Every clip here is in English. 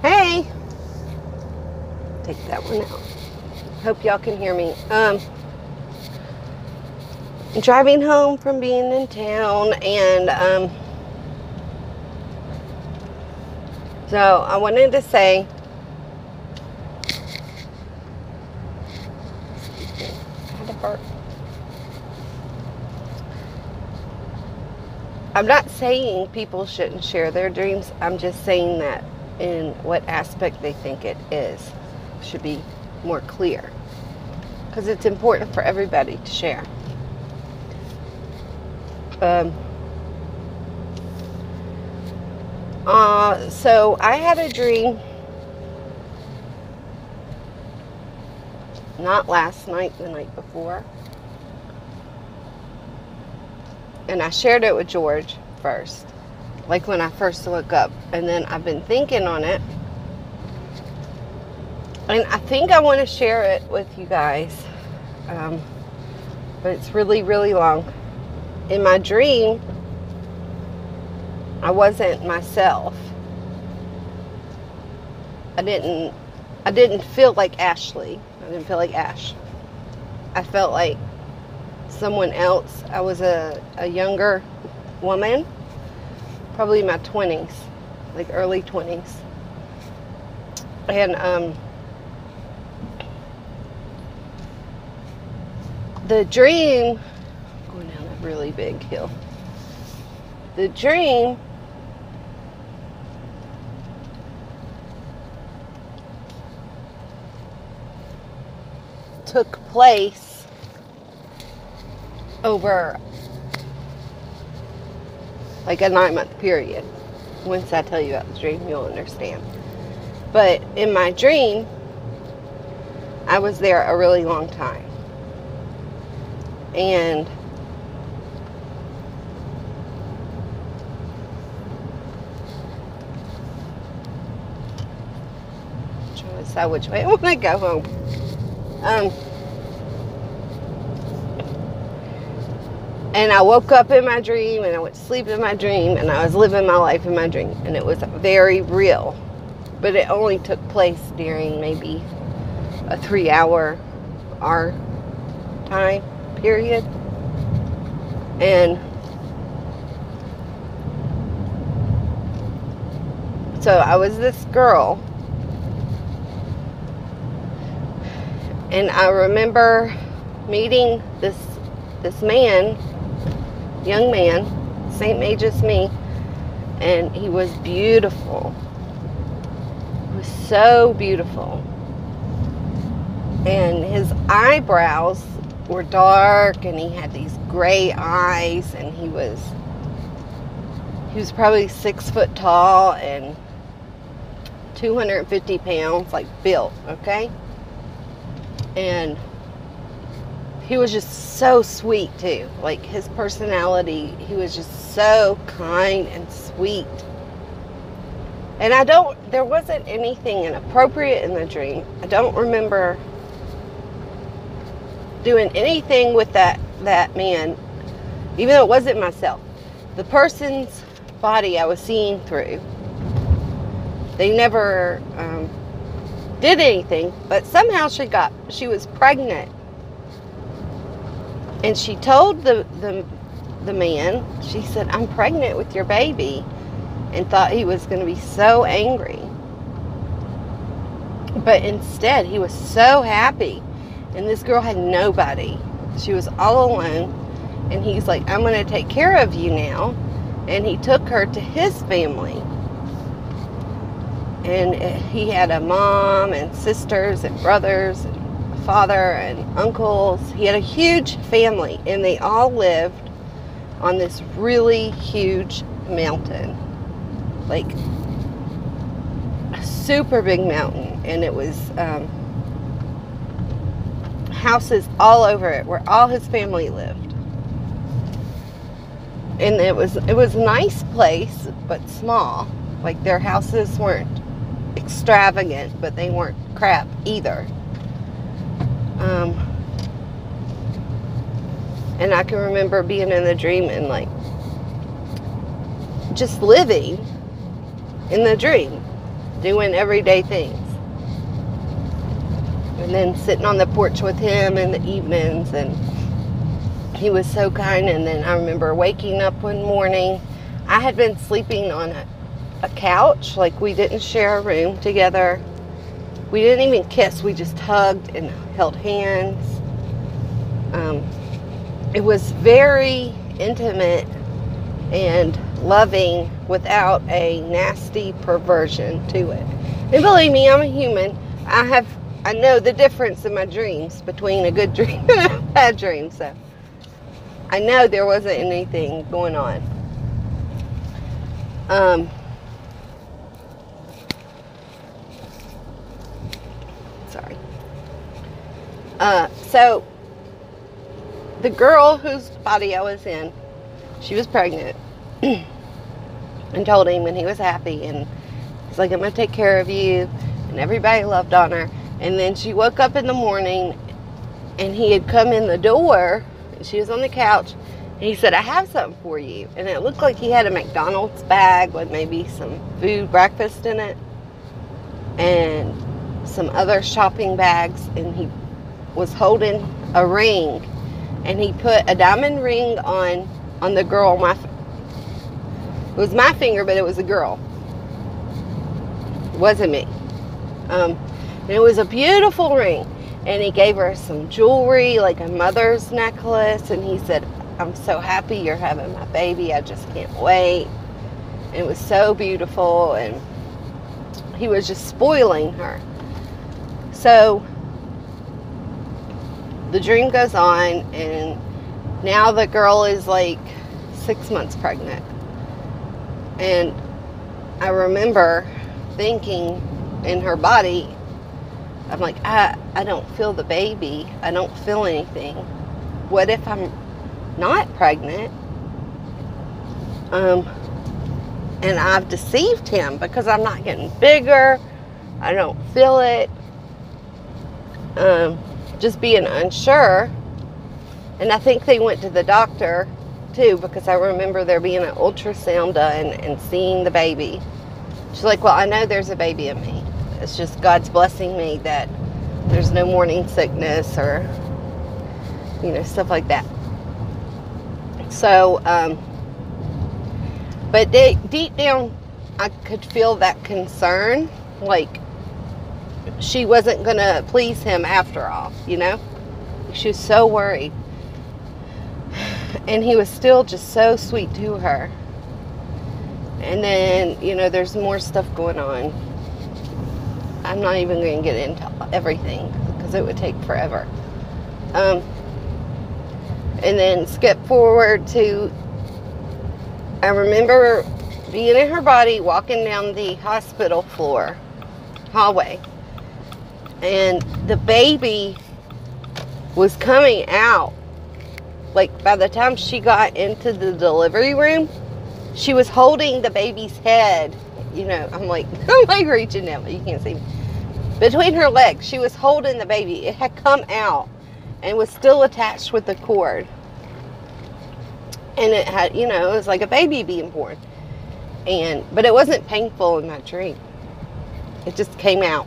Hey, take that one out. Hope y'all can hear me. I'm driving home from being in town, and so I wanted to say, had a burp. I'm not saying people shouldn't share their dreams. I'm just saying that in what aspect they think it is should be more clear, because it's important for everybody to share. So I had a dream, not last night, the night before. And I shared it with George first, like when I first woke up. And then I've been thinking on it. And I think I want to share it with you guys. But it's really, really long. In my dream, I wasn't myself. I didn't feel like Ashley. I didn't feel like Ash. I felt like someone else. I was a younger woman, probably in my 20s, like early 20s. And the dream, going down a really big hill. The dream took place over like a 9-month period. Once I tell you about the dream, you'll understand. But in my dream, I was there a really long time. And I'm trying to decide which way I want to go home. And I woke up in my dream, and I went to sleep in my dream, and I was living my life in my dream, and it was very real. But it only took place during maybe a 3-hour our time period. And so I was this girl, and I remember meeting this man, young man, same age as me, and he was beautiful. He was so beautiful. And his eyebrows were dark, and he had these gray eyes, and he was probably 6 foot tall and 250 pounds, like built, okay? And he was just so sweet too. Like his personality, he was just so kind and sweet. And there wasn't anything inappropriate in the dream. I don't remember doing anything with that man, even though it wasn't myself. The person's body I was seeing through, they never did anything, but somehow she was pregnant. And she told the man, she said, "I'm pregnant with your baby," and thought he was going to be so angry. But instead, he was so happy. And this girl had nobody. She was all alone. And he's like, "I'm going to take care of you now." And he took her to his family. And he had a mom and sisters and brothers and a father and uncles. He had a huge family. And they all lived on this really huge mountain. Like a super big mountain. And it was houses all over it where all his family lived. And it was a nice place, but small. Like their houses weren't extravagant, but they weren't crap either. And I can remember being in the dream and like just living in the dream. doing everyday things. And then sitting on the porch with him in the evenings, and he was so kind. And then I remember waking up one morning. I had been sleeping on a couch. Like, we didn't share a room together. We didn't even kiss. We just hugged and held hands. It was very intimate and loving without a nasty perversion to it. And believe me, I'm a human. I know the difference in my dreams between a good dream and a bad dream. So I know there wasn't anything going on. Sorry. So the girl whose body I was in, she was pregnant, and told him, and he was happy, and he's like, I'm going to take care of you, and everybody loved on her. And then she woke up in the morning, and he had come in the door, and she was on the couch, and he said, I have something for you. And it looked like he had a McDonald's bag with maybe some food, breakfast in it, and some other shopping bags, and he was holding a ring, and he put a diamond ring on the girl. It was my finger, but it was a girl. It wasn't me. And it was a beautiful ring, and he gave her some jewelry, like a mother's necklace, and he said, I'm so happy you're having my baby. I just can't wait. And it was so beautiful, and he was just spoiling her. So the dream goes on, and now the girl is like 6 months pregnant. And I remember thinking in her body, I'm like, I don't feel the baby. I don't feel anything. What if I'm not pregnant? And I've deceived him because I'm not getting bigger. I don't feel it. Just being unsure. And I think they went to the doctor too, because I remember there being an ultrasound done and seeing the baby. She's like, well, I know there's a baby in me. It's just God's blessing me that there's no morning sickness or, stuff like that. So, but deep down, I could feel that concern, like she wasn't going to please him after all, She was so worried. And he was still just so sweet to her. And then, there's more stuff going on. I'm not even going to get into everything because it would take forever. And then skip forward to, I remember being in her body, walking down the hospital hallway. And the baby was coming out. Like, by the time she got into the delivery room, she was holding the baby's head. I'm like reaching down, but you can't see me. Between her legs, she was holding the baby. It had come out and was still attached with the cord. And it had, it was like a baby being born. But it wasn't painful in my dream. It just came out.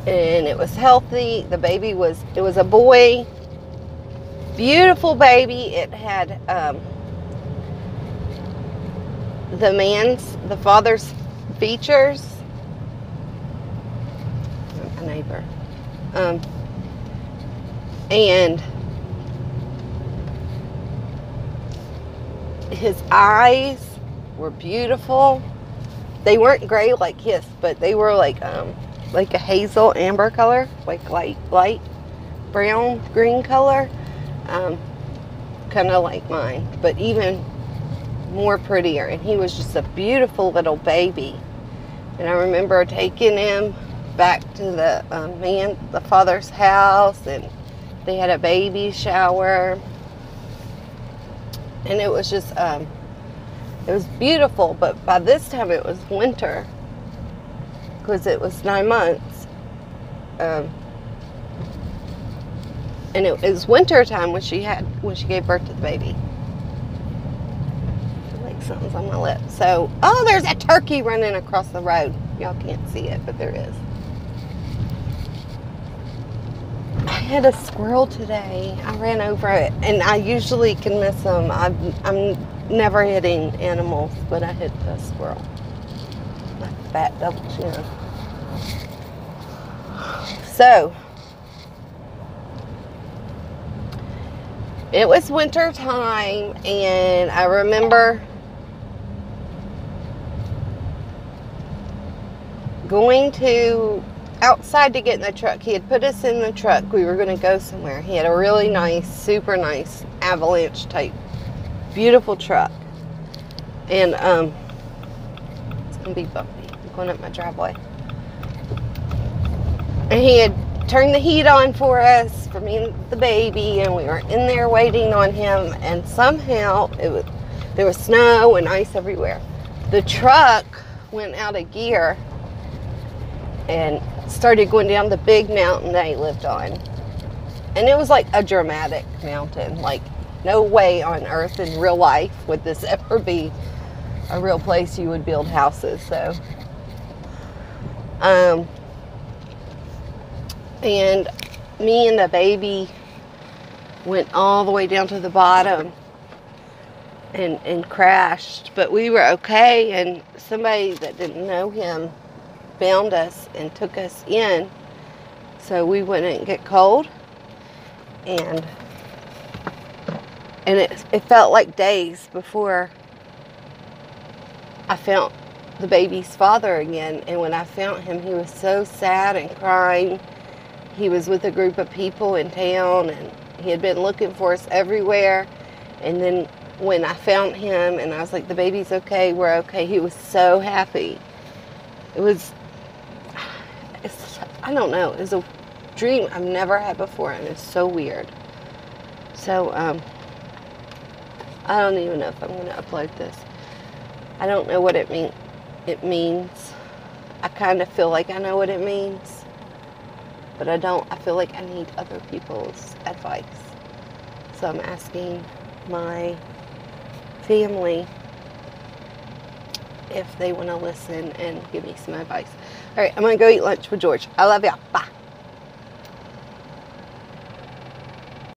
And it was healthy. The baby it was a boy. Beautiful baby. It had the father's features. A neighbor. And his eyes were beautiful. They weren't gray like his, but they were like a hazel amber color, like light brown green color, kind of like mine, but even more prettier. And he was just a beautiful little baby. And I remember taking him back to the father's house, and they had a baby shower, and it was just it was beautiful. But by this time it was winter, because it was 9 months, and it was winter time when she gave birth to the baby. I feel like something's on my lip. So, oh, there's a turkey running across the road. Y'all can't see it, but there is. I had a squirrel today. I ran over it, and I usually can miss them. I'm never hitting animals, but I hit the squirrel. My fat double chin. So, it was winter time, and I remember going outside to get in the truck. He had put us in the truck. We were going to go somewhere. He had a really nice, super nice Avalanche type, beautiful truck. And it's going to be bumpy. I'm going up my driveway. And he had turned the heat on for us, for me and the baby, and we were in there waiting on him, and somehow there was snow and ice everywhere. The truck went out of gear and started going down the big mountain they lived on. And it was like a dramatic mountain. Like, no way on earth in real life would this ever be a real place you would build houses. So, and me and the baby went all the way down to the bottom and crashed. But we were okay, and somebody that didn't know him found us and took us in so we wouldn't get cold. And it felt like days before I found the baby's father again. And when I found him, he was so sad and crying. He was with a group of people in town, and he had been looking for us everywhere. And then when I found him and I was like, the baby's okay, we're okay, he was so happy. I don't know, it was a dream I've never had before, and it's so weird. So, I don't even know if I'm going to upload this. I don't know what it means. I kind of feel like I know what it means, but I don't. I feel like I need other people's advice. So I'm asking my family if they want to listen and give me some advice. All right, I'm going to go eat lunch with George. I love y'all. Bye.